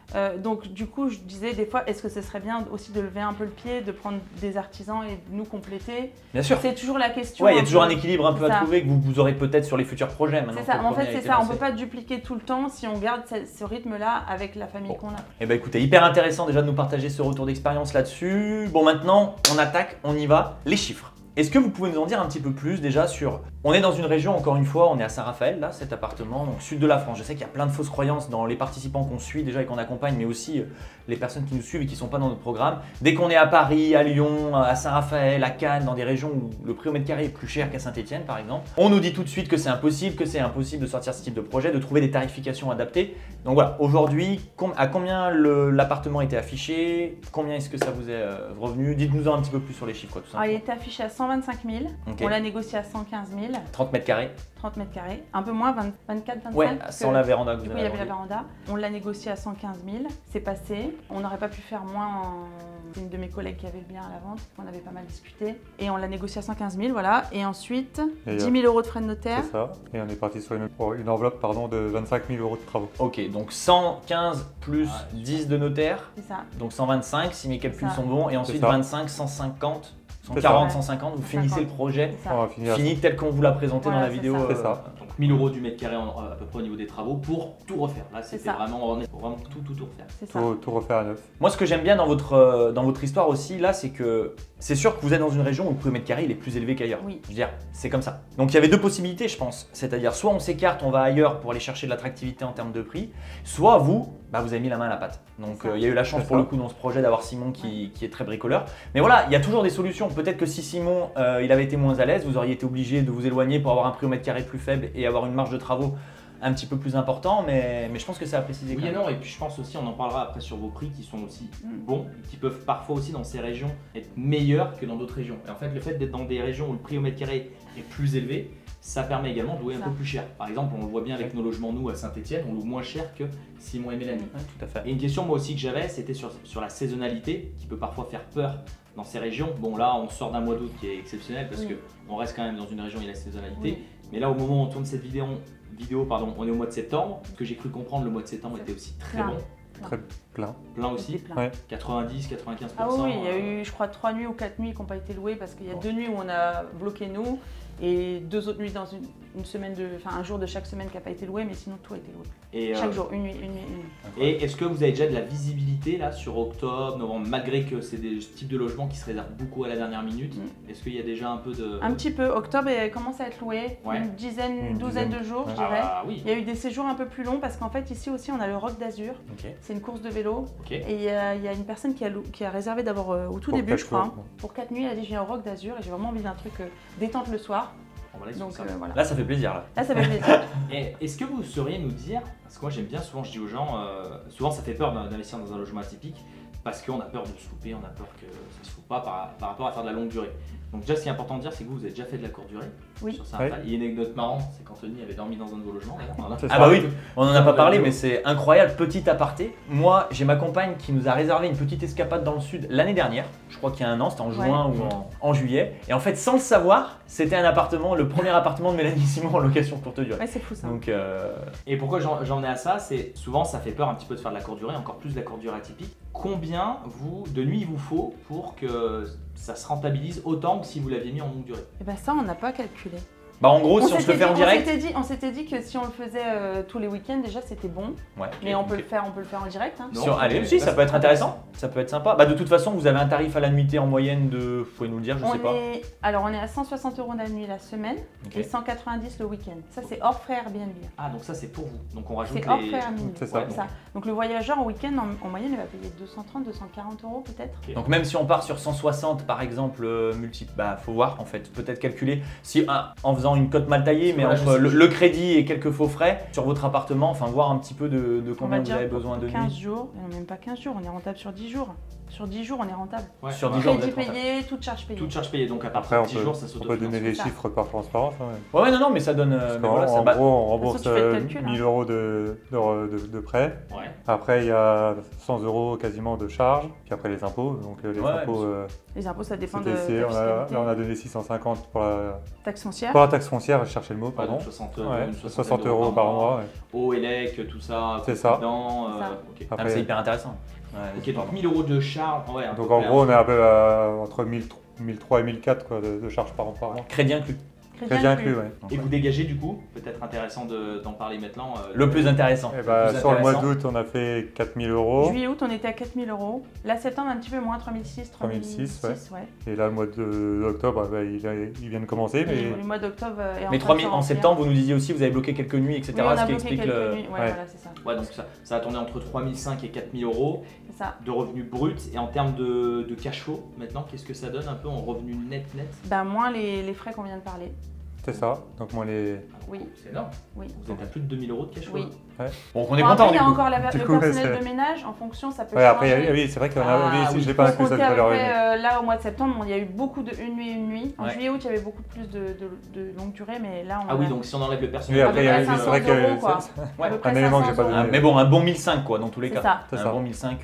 Donc, du coup, je disais des fois, est-ce que ce serait bien aussi de lever un peu le pied, de prendre des artisans et de nous compléter? Bien sûr. C'est toujours la question. Ouais, il y a un toujours peu. un équilibre un peu C'est à ça. trouver que vous aurez peut-être sur les futurs projets. Maintenant, C'est ça. que le En fait, premier a c'est été ça. On lancé. peut pas dupliquer tout le temps si on garde ce rythme-là avec la famille Bon. qu'on a. Eh ben écoutez, hyper intéressant déjà de nous partager ce retour d'expérience là-dessus. Bon, maintenant, on attaque, on y va. Les chiffres. Est-ce que vous pouvez nous en dire un petit peu plus déjà sur... On est dans une région, encore une fois, on est à Saint-Raphaël, là, cet appartement, donc sud de la France. Je sais qu'il y a plein de fausses croyances dans les participants qu'on suit déjà et qu'on accompagne, mais aussi les personnes qui nous suivent et qui ne sont pas dans notre programme. Dès qu'on est à Paris, à Lyon, à Saint-Raphaël, à Cannes, dans des régions où le prix au mètre carré est plus cher qu'à Saint-Étienne, par exemple, on nous dit tout de suite que c'est impossible de sortir ce type de projet, de trouver des tarifications adaptées. Donc voilà, aujourd'hui, à combien l'appartement était affiché? Combien est-ce que ça vous est revenu? Dites-nous un petit peu plus sur les chiffres, quoi, tout Alors, il simplement. était affiché à 125 000. Ok. On l'a négocié à 115 000. 30 mètres carrés. 30 mètres carrés. Un peu moins, 24, 25. Ouais, parce sans que- la véranda que Du vous coup, il y avez avait la vendue. véranda. On l'a négocié à 115 000. C'est passé. On n'aurait pas pu faire moins. C'est une de mes collègues qui avait le bien à la vente. On avait pas mal discuté. Et on l'a négocié à 115 000, voilà. Et ensuite, Et 10 000 euros de frais de notaire. C'est ça. Et on est parti sur une enveloppe de 25 000 euros de travaux. Ok, donc 115 plus 10 de notaire, C'est ça. donc 125 si mes calculs Ça. sont bons, et ensuite ça. 25, 150, C'est 140, ça. 150, vous 150. finissez le projet C'est ça. On va finir. fini tel qu'on vous l'a présenté Voilà, dans la c'est vidéo. ça. C'est ça. Donc 1000 euros du mètre carré à peu près au niveau des travaux pour tout refaire. Là c'était ça. vraiment, on est pour vraiment tout refaire. C'est ça. Tout refaire à neuf. Moi, ce que j'aime bien dans votre histoire aussi, là, c'est que c'est sûr que vous êtes dans une région où le prix au mètre carré il est plus élevé qu'ailleurs. Oui. Je veux dire, c'est comme ça. Donc il y avait deux possibilités, je pense. C'est-à-dire, soit on s'écarte, on va ailleurs pour aller chercher de l'attractivité en termes de prix, soit vous, bah, vous avez mis la main à la pâte. Donc C'est ça. il y a eu la chance C'est pour ça. le coup dans ce projet d'avoir Simon qui est très bricoleur. Mais voilà, il y a toujours des solutions. Peut-être que si Simon il avait été moins à l'aise, vous auriez été obligé de vous éloigner pour avoir un prix au mètre carré plus faible et avoir une marge de travaux un petit peu plus important, mais je pense que c'est à préciser. Oui quand et même. non, et puis je pense aussi, on en parlera après sur vos prix qui sont aussi bons, qui peuvent parfois aussi dans ces régions être meilleurs que dans d'autres régions. Et en fait, le fait d'être dans des régions où le prix au mètre carré est plus élevé, ça permet également de louer un peu plus cher. Par exemple, on le voit bien avec nos logements, nous, à Saint-Etienne, on loue moins cher que Simon et Mélanie. Ouais, tout à fait. Et une question moi aussi que j'avais, c'était sur la saisonnalité, qui peut parfois faire peur dans ces régions. Bon là, on sort d'un mois d'août qui est exceptionnel parce qu'on reste quand même dans une région où il y a la saisonnalité. Mais là, au moment où on tourne cette vidéo, on est au mois de septembre. Ce que j'ai cru comprendre, le mois de septembre était aussi très bon. Très plein. Plein aussi. Ouais. 90-95%. Ah oui, il y a eu, je crois, 3 nuits ou 4 nuits qui n'ont pas été louées parce qu'il y a 2 nuits où on a bloqué nous et 2 autres nuits dans une semaine un jour de chaque semaine qui n'a pas été loué, mais sinon tout a été loué. Et chaque jour, une nuit, une nuit. Et est-ce que vous avez déjà de la visibilité là sur octobre, novembre, malgré que c'est des types de logements qui se réservent beaucoup à la dernière minute? Est-ce qu'il y a déjà un peu de... Un petit peu. Octobre commence à être loué, une douzaine de jours, je dirais. Ah, oui. Il y a eu des séjours un peu plus longs parce qu'en fait ici aussi on a le Roc d'Azur. C'est une course de vélo. Et il y a une personne qui a réservé d'abord au tout début, je crois, pour 4 nuits. Elle a dit je viens au Roc d'Azur et j'ai vraiment envie d'un truc détente le soir. Donc voilà. Là, ça fait plaisir. Là, ça fait plaisir. Et est-ce que vous sauriez nous dire, parce que moi j'aime bien, souvent je dis aux gens, souvent ça fait peur d'investir dans un logement atypique parce qu'on a peur de se louper, on a peur que ça se loupe pas par rapport à faire de la longue durée. Donc déjà ce qui est important de dire c'est que vous avez déjà fait de la courte durée sur Saint-Raphaël. Il y a une anecdote marrante, c'est qu'Anthony avait dormi dans un de vos logements. Ah bah oui, on n'en a pas parlé mais c'est incroyable, petit aparté. Moi j'ai ma compagne qui nous a réservé une petite escapade dans le sud l'année dernière. Je crois qu'il y a un an, c'était en juin ou en juillet. Et en fait sans le savoir, c'était un appartement, le premier appartement de Mélanie Simon en location courte durée. Ouais, c'est fou ça. Donc, Et pourquoi j'en ai à ça, c'est souvent ça fait peur un petit peu de faire de la courte durée, encore plus de la courte durée atypique. Combien de nuits il vous faut pour que ça se rentabilise autant que si vous l'aviez mis en longue durée? Et ben ça on n'a pas calculé. Bah en gros, si on se le fait en direct. On s'était dit que si on le faisait tous les week-ends, déjà c'était bon. Ouais, mais on peut le faire en direct. Hein. Allez, si, ça peut être intéressant. Ça peut être sympa. Bah de toute façon, vous avez un tarif à la nuitée en moyenne de, vous pouvez nous le dire, je sais pas. Alors on est à 160 € la nuit la semaine et 190 le week-end. Ça c'est hors frais Airbnb. Ah donc ça c'est pour vous. Donc on rajoute les. C'est hors frais Airbnb. C'est ça. Donc le voyageur en week-end en moyenne il va payer 230, 240 € peut-être. Okay. Donc même si on part sur 160 par exemple multiple, bah faut voir en fait, peut-être calculer si en faisant une cote mal taillée. Mais entre le crédit et quelques faux frais sur votre appartement, enfin voir un petit peu de combien vous avez besoin de nuits. 15 jours, non, même pas 15 jours, on est rentable sur 10 jours. Sur 10 jours, on est rentable. Ouais. Sur 10 jours, crédit payé, toute charge payée. Toute charge payée, donc à partir de 10 jours, ça s'autofinance. On peut donner les chiffres par transparence. Ouais, non, mais ça donne. En gros, on rembourse 1000 € de prêt. Ouais. Après, il y a 100 € quasiment de charges. Puis après, les impôts. Donc les impôts, ça dépend de. Là, on a donné 650 pour la taxe foncière. Pour la taxe foncière, je cherchais le mot, pardon. 60 € par mois. Eau, élec, tout ça. C'est ça. Après, c'est hyper intéressant. Ok, donc 1000 € de charge. Donc en gros, on est un peu entre 1003 et 1004 de charges par mois. Crédit inclus. Crédit inclus, ouais. Et vous dégagez du coup, peut-être intéressant d'en parler maintenant. Le plus intéressant. Sur le mois d'août, on a fait 4000 €. Juillet-août, on était à 4000 €. Là, septembre, un petit peu moins, 3006, 3006, ouais. Et là, le mois d'octobre, il vient de commencer. Le mois d'octobre est mais 3000 en septembre, vous nous disiez aussi, vous avez bloqué quelques nuits, etc. Oui, on a ce qui bloqué explique quelques nuits. Ouais, voilà, c'est ça. Ouais, donc ça a tourné entre 3005 et 4000 € de revenus bruts. Et en termes de cash flow, maintenant, qu'est-ce que ça donne un peu en revenus net? Moins les frais qu'on vient de parler. C'est ça, donc moi les... Oui. C'est énorme. Oui. Vous êtes à plus de 2000 € de cash flow. Oui. Ouais. Bon, on est content. Après, il y a encore le personnel de ménage, en fonction, ça peut changer. Après, oui, c'est vrai qu'il y en a, je l'ai pas inclus ça tout à l'heure. Là, au mois de septembre, il y a eu beaucoup de une nuit. En juillet, août, il y avait beaucoup plus de longue durée, mais là, on oui, donc si on enlève le personnel. Oui, après, c'est vrai que c'est un élément que j'ai pas donné. Mais bon, un bon 1005 quoi, dans tous les cas. C'est ça. Un bon 1005.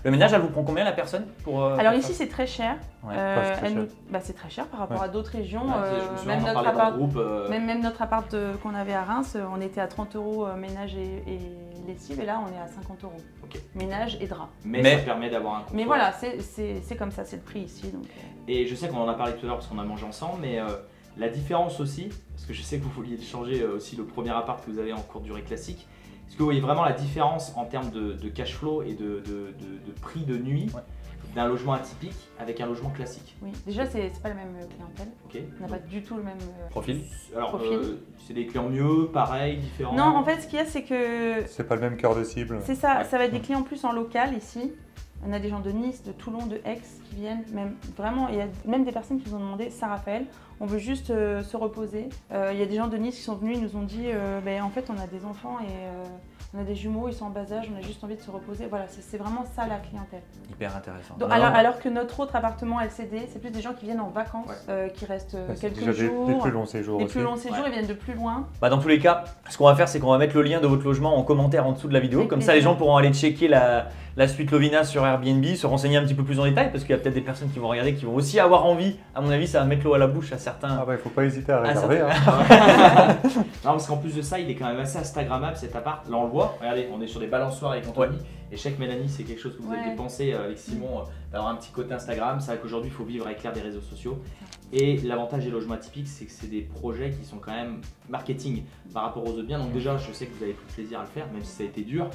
Le ménage, elle vous prend combien la personne pour Alors ici, c'est très cher. C'est très cher par rapport à d'autres régions. Même notre appart qu'on avait à Reims, on était à 30 € ménage et lessive, et là on est à 50 €. Okay. Ménage et drap. Mais ça permet d'avoir un confort. Mais voilà, c'est comme ça, c'est le prix ici. Donc. Et je sais qu'on en a parlé tout à l'heure parce qu'on a mangé ensemble, mais la différence aussi, parce que je sais que vous vouliez changer aussi le premier appart que vous avez en courte durée classique, est-ce que vous voyez vraiment la différence en termes de cash flow et de prix de nuit d'un logement atypique avec un logement classique? Oui, déjà c'est pas la même clientèle. Okay. On n'a pas du tout le même profil. Alors, c'est des clients mieux, pareil, différents? Non, en fait, ce qu'il y a, c'est que... C'est pas le même cœur de cible. C'est ça, ça va être des clients plus en local ici. On a des gens de Nice, de Toulon, de Aix qui viennent. Même, vraiment, il y a même des personnes qui nous ont demandé, Saint-Raphaël, on veut juste se reposer. Il y a des gens de Nice qui sont venus, ils nous ont dit, en fait, on a des enfants et on a des jumeaux, ils sont en bas âge, on a juste envie de se reposer. Voilà, c'est vraiment ça la clientèle. Hyper intéressant. Donc, alors que notre autre appartement LCD, c'est plus des gens qui viennent en vacances, qui restent quelques jours. Des plus longs séjours Des aussi. plus longs séjours, ils viennent de plus loin. Dans tous les cas, ce qu'on va faire, c'est qu'on va mettre le lien de votre logement en commentaire en dessous de la vidéo. Avec Comme ça, plaisir. les gens pourront aller checker la suite Lovina sur Airbnb, se renseigner un petit peu plus en détail, parce qu'il y a peut-être des personnes qui vont regarder, qui vont aussi avoir envie. À mon avis, ça va mettre l'eau à la bouche à certains. Ah bah, il faut pas hésiter à réserver. Non, parce qu'en plus de ça, il est quand même assez Instagrammable cet appart. Là, on le voit. Regardez, on est sur des balançoires avec Anthony. Et je sais que Mélanie, c'est quelque chose que vous aviez pensé avec Simon, d'avoir un petit côté Instagram. C'est vrai qu'aujourd'hui, il faut vivre avec l'ère des réseaux sociaux. Et l'avantage des logements atypiques, c'est que c'est des projets qui sont quand même marketing par rapport aux autres biens. Donc déjà, je sais que vous avez plus plaisir à le faire, même si ça a été dur.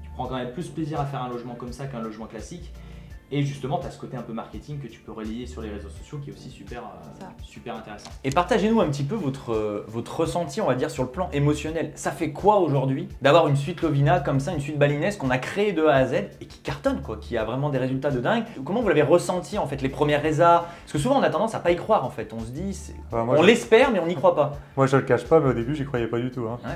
Tu prends quand même plus plaisir à faire un logement comme ça qu'un logement classique. Et justement, tu as ce côté un peu marketing que tu peux relayer sur les réseaux sociaux qui est aussi super intéressant. Et partagez-nous un petit peu votre ressenti, on va dire, sur le plan émotionnel. Ça fait quoi aujourd'hui d'avoir une suite Lovina comme ça, une suite balinese qu'on a créée de A à Z et qui cartonne, quoi, qui a vraiment des résultats de dingue. Comment vous l'avez ressenti en fait, les premières résas? Parce que souvent on a tendance à pas y croire en fait. On se dit, on l'espère mais on n'y croit pas. Moi je le cache pas, mais au début j'y croyais pas du tout. Hein. Ouais.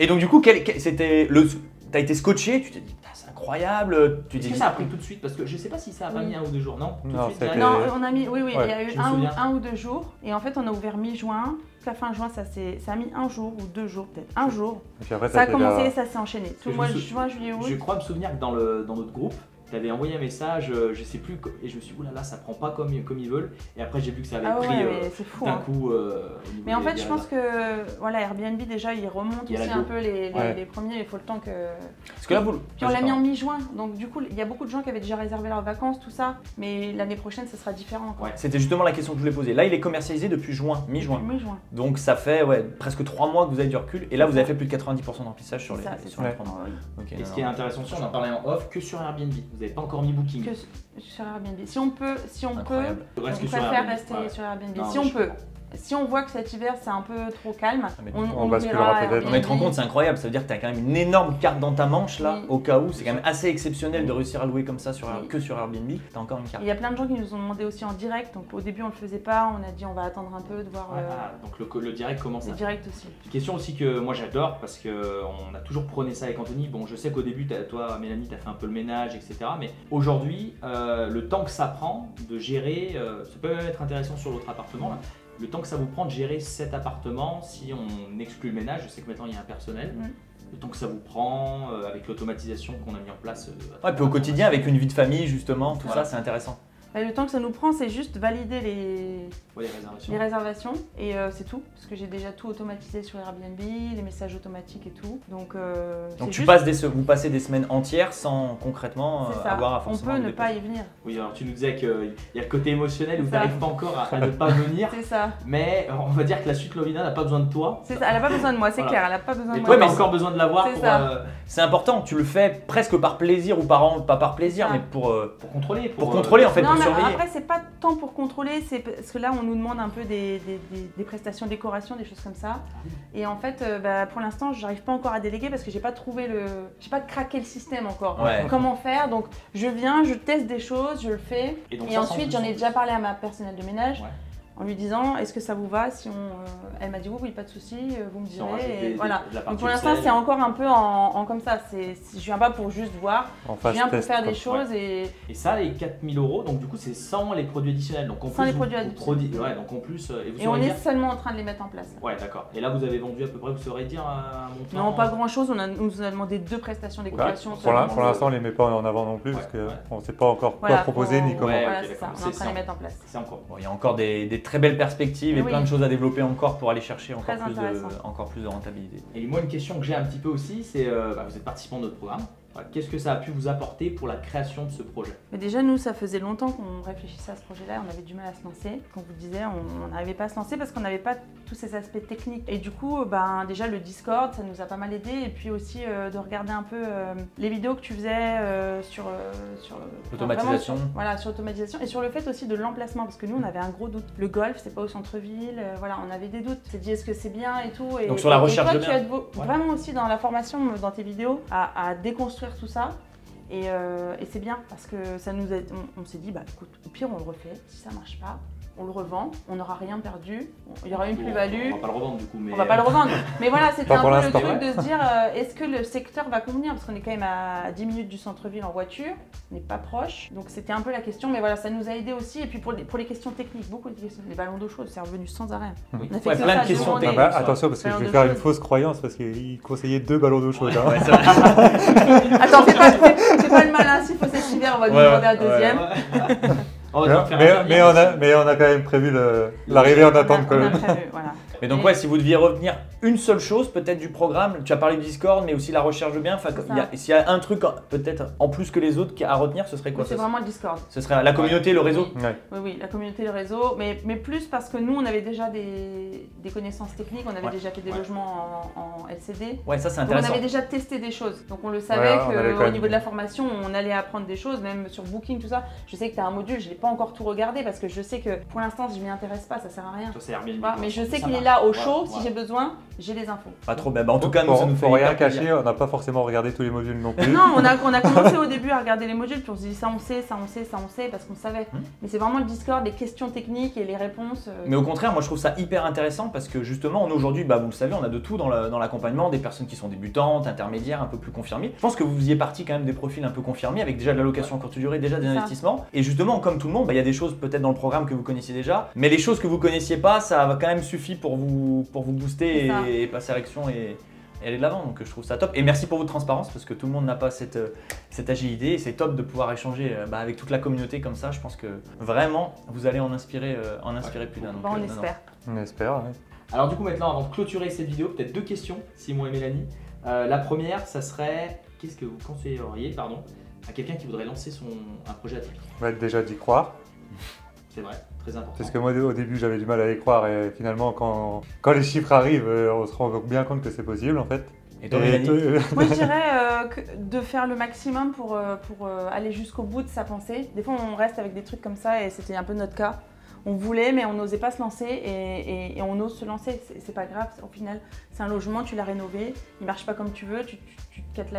Et donc du coup, t'as été scotché, tu t'es dit, c'est incroyable. Est-ce que ça a pris tout de suite? Parce que je sais pas si ça a pas mis 1 ou 2 jours, non? Non, tout de suite, Non, on a mis, oui, Ouais, il y a eu je me souviens. un ou 2 jours. Et en fait, on a ouvert mi-juin. La fin juin, ça a mis 1 jour ou 2 jours, peut-être. 1 jour. Et puis après, Ça a t'as commencé déjà- et ça s'est enchaîné. Tout le mois de juin, juillet, août. Je crois me souvenir que dans notre groupe, tu avais envoyé un message, je sais plus, et je me suis dit, oulala, ça prend pas comme ils veulent. Et après, j'ai vu que ça avait Ah ouais, pris mais c'est fou, d'un hein. coup. Au niveau Mais en fait, des je pense que voilà, Airbnb déjà, il remonte Il y a aussi la go. un peu les Ouais. premiers. Il faut le temps que. Parce que là, Puis on l'a mis en mi-juin, donc du coup, il y a beaucoup de gens qui avaient déjà réservé leurs vacances, tout ça. Mais l'année prochaine, ça sera différent. Quoi. Ouais. C'était justement la question que je voulais poser. Là, il est commercialisé depuis juin, mi-juin. Mi-juin. Donc ça fait presque 3 mois que vous avez du recul. Et là, vous avez fait plus de 90% d'emplissage sur les C'est ça, c'est sur ça. les 3 mois. Ok, Et ce non, qui est non. intéressant, on en parlait en off, que sur Airbnb. Vous n'avez pas encore mis Booking. Que sur Airbnb. Si on peut, Incroyable. on Reste que sur préfère Airbnb. rester Ouais. sur Airbnb. Non, si mais on je peut. comprends. Si on voit que cet hiver c'est un peu trop calme, mais on ouvrira basculera peut-être. Airbnb. Non, mais te rends compte, c'est incroyable. Ça veut dire que tu as quand même une énorme carte dans ta manche là, Oui. au cas où. C'est quand même assez exceptionnel de réussir à louer comme ça que sur Airbnb. Tu as encore une carte. Il y a plein de gens qui nous ont demandé aussi en direct. Donc au début on le faisait pas, on a dit on va attendre un peu de voir Donc le direct commence le à. direct aussi. Une question aussi que moi j'adore parce qu'on a toujours prôné ça avec Anthony. Bon, je sais qu'au début, toi, Mélanie, tu as fait un peu le ménage, etc. Mais aujourd'hui, le temps que ça prend de gérer, ça peut même être intéressant sur l'autre appartement, là, le temps que ça vous prend de gérer cet appartement, si on exclut le ménage, je sais que maintenant il y a un personnel, le temps que ça vous prend avec l'automatisation qu'on a mis en place. Ouais, puis au quotidien, avec une vie de famille, justement, tout Voilà. ça, c'est intéressant. Le temps que ça nous prend, c'est juste valider Ouais, les réservations. les réservations et c'est tout. Parce que j'ai déjà tout automatisé sur Airbnb, les messages automatiques et tout. Donc Donc c'est vous passez des semaines entières sans concrètement c'est ça. avoir à On forcément peut vous ne pas déplacer. y venir. Oui, alors tu nous disais qu'il y a le côté émotionnel où C'est tu ça. n'arrives pas encore à ne pas venir, C'est ça. mais on va dire que la suite Lovina n'a pas besoin de toi. C'est ça. Elle a pas besoin de moi, c'est Voilà. clair. Elle a pas besoin de Et moi. toi, tu mais as encore besoin de l'avoir c'est pour, ça. C'est important, tu le fais presque par plaisir ou pas par plaisir, Ça. mais pour contrôler. pour contrôler en fait, Non, pour mais surveiller. après, c'est pas tant pour contrôler, c'est parce que là, on nous demande un peu des prestations décoration, des choses comme ça. Et en fait, pour l'instant, j'arrive pas encore à déléguer parce que j'ai pas craqué le système encore. Ouais. Comment faire? Donc, je viens, je teste des choses, je le fais. Et donc Et ça, ensuite, sans j'en ai plus. déjà parlé à ma personnelle de ménage. Ouais. En lui disant, est-ce que ça vous va si elle m'a dit oui, pas de souci, vous me Si on rajoute direz. Et des- voilà. de la Donc partie pour l'instant, Excel. c'est encore un peu en comme ça. Je viens pas pour juste voir, En je phase viens pour test, faire quoi. des choses et Et ça, les 4000 €, donc du coup, c'est sans les produits additionnels. Donc en Sans plus, les vous- produits vous additionnels. ouais, donc en plus, et vous Et on saurez est dire. seulement en train de les mettre en place. Ouais, d'accord. Et là, vous avez vendu à peu près, vous saurez dire un montant. Non, pas grand chose. On nous a demandé 2 prestations décoration. Pour seulement. l'instant, on les met pas en avant non plus Ouais, parce ouais. qu'on ne sait pas encore Voilà, quoi proposer ni faut- comment. Ouais. Voilà, ok, c'est ça. d'accord. On est en train de C'est les mettre en place. C'est encore. Bon, il y a encore des très belles perspectives et Oui. plein de choses à développer encore pour aller chercher Très intéressant. encore plus de rentabilité. Et moi, une question que j'ai un petit peu aussi, c'est vous êtes participant de notre programme. Voilà, qu'est-ce que ça a pu vous apporter pour la création de ce projet? Mais déjà, nous, ça faisait longtemps qu'on réfléchissait à ce projet-là. On avait du mal à se lancer. Comme vous disiez, on n'arrivait pas à se lancer parce qu'on n'avait pas tous ces aspects techniques. Et du coup, déjà, le Discord, ça nous a pas mal aidé. Et puis aussi, de regarder un peu les vidéos que tu faisais sur L'automatisation. Voilà, sur l'automatisation. Et sur le fait aussi de l'emplacement. Parce que nous, on avait un gros doute. Le golf, c'est pas au centre-ville. Voilà, on avait des doutes. On s'est dit, est-ce que c'est bien et tout. Et, Donc, sur la recherche et toi, de tu bien. aides vraiment aussi dans la formation, dans tes vidéos, à déconstruire tout ça. Et c'est bien parce que ça nous aide. On s'est dit, bah écoute, au pire on le refait, si ça marche pas, on le revend, on n'aura rien perdu, il y aura une plus-value. On va pas le revendre du coup. Mais... On va pas le revendre. Mais voilà, c'était Pas un pour peu le l'instant. truc de se dire, est-ce que le secteur va convenir? Parce qu'on est quand même à 10 minutes du centre-ville en voiture, on n'est pas proche. Donc c'était un peu la question, mais voilà, ça nous a aidé aussi. Et puis pour les questions techniques, beaucoup de questions. Les ballons d'eau chauds, c'est revenu sans arrêt. Oui. On a fait Ouais, que plein ça, de questions demander. Ah bah, attention parce que je Ballon vais d'eau faire une chaude. fausse croyance parce qu'il conseillait 2 ballons d'eau chaude. hein. Ouais, c'est vrai. Attends, fais pas le malin, s'il faut cet hiver, on va nous demander un deuxième. On va devoir faire un service. Mais on a quand même prévu l'arrivée en attente quand On a même. prévu, voilà. Mais donc ouais, si vous deviez retenir une seule chose peut-être du programme, tu as parlé du Discord mais aussi la recherche de biens, enfin, C'est il y a- s'il y a un truc peut-être en plus que les autres à retenir, ce serait quoi? C'est vraiment le Discord. Ce serait la communauté, le réseau? Ouais. Oui, la communauté, le réseau, mais plus parce que nous, on avait déjà des connaissances techniques, on avait déjà fait des logements en LCD. Ouais, ça c'est Donc on intéressant. avait déjà testé des choses. Donc on le savait Ouais, on avait quand qu'au même- niveau de la formation, on allait apprendre des choses, même sur Booking, tout ça. Je sais que tu as un module, je ne l'ai pas encore tout regardé parce que je sais que pour l'instant, je ne m'y intéresse pas, ça sert à rien. Ça, c'est Airbnb, Voilà, quoi. mais je sais Ça qu'il est marche. là au Ouais, chaud, ouais. si j'ai besoin, j'ai les infos. Pas trop, en tout cas nous ça nous fait Pour rien hyper plaisir. cacher, on n'a pas forcément regardé tous les modules non plus. Non, on a commencé au début à regarder les modules, puis on se dit ça on sait, ça on sait, ça on sait, parce qu'on savait. Mais c'est vraiment le Discord, les questions techniques et les réponses. Mais au contraire, moi je trouve ça hyper intéressant parce que justement, nous aujourd'hui, vous le savez, on a de tout dans l'accompagnement, des personnes qui sont débutantes, intermédiaires, un peu plus confirmées. Je pense que vous faisiez partie quand même des profils un peu confirmés avec déjà de la location courte durée, déjà des C'est ça. investissements. Et justement, comme tout le monde, il y a des choses peut-être dans le programme que vous connaissiez déjà, mais les choses que vous connaissiez pas, ça va quand même suffire pour vous booster C'est ça. et passer à l'action et aller de l'avant. Donc je trouve ça top. Et merci pour votre transparence parce que tout le monde n'a pas cette agilité et c'est top de pouvoir échanger avec toute la communauté comme ça. Je pense que vraiment vous allez en inspirer plus d'un. Donc, Bon, on non, non. espère. On espère. Ouais. Alors du coup maintenant, avant de clôturer cette vidéo, peut-être 2 questions, Simon et Mélanie. La première, ça serait, qu'est-ce que vous conseilleriez à quelqu'un qui voudrait lancer un projet atypique? Ouais, déjà d'y croire. C'est vrai, très important. Parce que moi au début j'avais du mal à y croire et finalement quand les chiffres arrivent, on se rend bien compte que c'est possible en fait. Et toi, Mélanie? Moi, je dirais de faire le maximum pour aller jusqu'au bout de sa pensée. Des fois, on reste avec des trucs comme ça et c'était un peu notre cas. On voulait, mais on n'osait pas se lancer et on ose se lancer. C'est pas grave, au final, c'est un logement, tu l'as rénové, il marche pas comme tu veux, tu te casses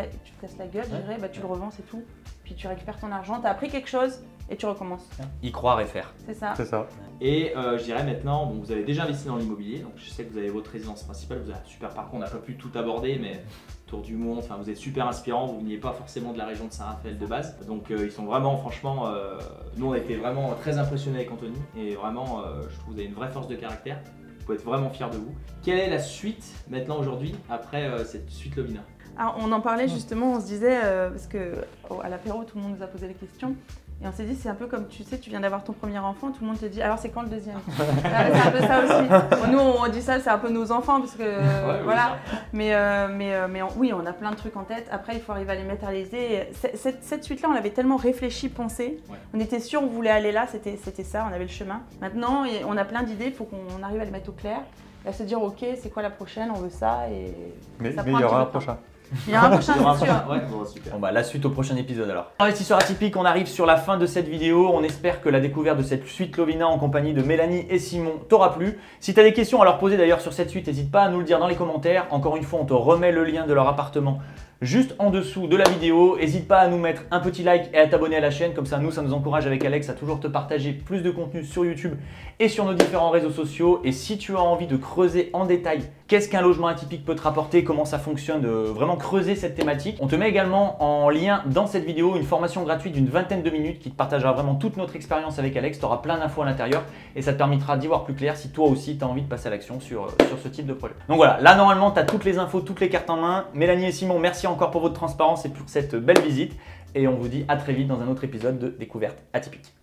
la gueule, je dirais, tu le revends, c'est tout. Puis tu récupères ton argent, tu as appris quelque chose et tu recommences. Y croire et faire. C'est ça. C'est ça. Et je dirais maintenant, bon, vous avez déjà investi dans l'immobilier, donc je sais que vous avez votre résidence principale, vous avez un super parcours, on n'a pas pu tout aborder, mais tour du monde, enfin vous êtes super inspirant, vous veniez pas forcément de la région de Saint-Raphaël de base, donc ils sont vraiment, franchement, nous on a été vraiment très impressionnés avec Anthony, et vraiment je trouve que vous avez une vraie force de caractère, vous pouvez être vraiment fiers de vous. Quelle est la suite maintenant aujourd'hui, après cette suite Lovina? Alors, on en parlait justement, on se disait, parce qu'à l'apéro, tout le monde nous a posé les questions. Et on s'est dit, c'est un peu comme, tu sais, tu viens d'avoir ton premier enfant, tout le monde te dit, alors c'est quand le deuxième? C'est un peu ça aussi. Bon, nous, on dit ça, c'est un peu nos enfants, parce que voilà. Oui, on a plein de trucs en tête. Après, il faut arriver à les matérialiser. Cette suite-là, on l'avait tellement réfléchi, pensé. Ouais. On était sûr, on voulait aller là, c'était ça, on avait le chemin. Maintenant, on a plein d'idées, il faut qu'on arrive à les mettre au clair. Et à se dire, ok, c'est quoi la prochaine? On veut ça. Et Mais ça il prend y un aura un petit peu de temps. prochain. Il y aura un prochain, Il y aura un c'est sûr. prochain. Ouais, bon, super. Bon la suite au prochain épisode alors. Investisseur atypique, on arrive sur la fin de cette vidéo. On espère que la découverte de cette suite Lovina en compagnie de Mélanie et Simon t'aura plu. Si tu as des questions à leur poser d'ailleurs sur cette suite, n'hésite pas à nous le dire dans les commentaires. Encore une fois, on te remet le lien de leur appartement juste en dessous de la vidéo. N'hésite pas à nous mettre un petit like et à t'abonner à la chaîne. Comme ça, ça nous encourage avec Alex à toujours te partager plus de contenu sur YouTube et sur nos différents réseaux sociaux. Et si tu as envie de creuser en détail qu'est-ce qu'un logement atypique peut te rapporter, comment ça fonctionne, de vraiment creuser cette thématique, on te met également en lien dans cette vidéo une formation gratuite d'une 20aine de minutes qui te partagera vraiment toute notre expérience avec Alex. Tu auras plein d'infos à l'intérieur et ça te permettra d'y voir plus clair si toi aussi tu as envie de passer à l'action sur ce type de projet. Donc voilà, là normalement tu as toutes les infos, toutes les cartes en main. Mélanie et Simon, merci encore pour votre transparence et pour cette belle visite. Et on vous dit à très vite dans un autre épisode de Découverte Atypique.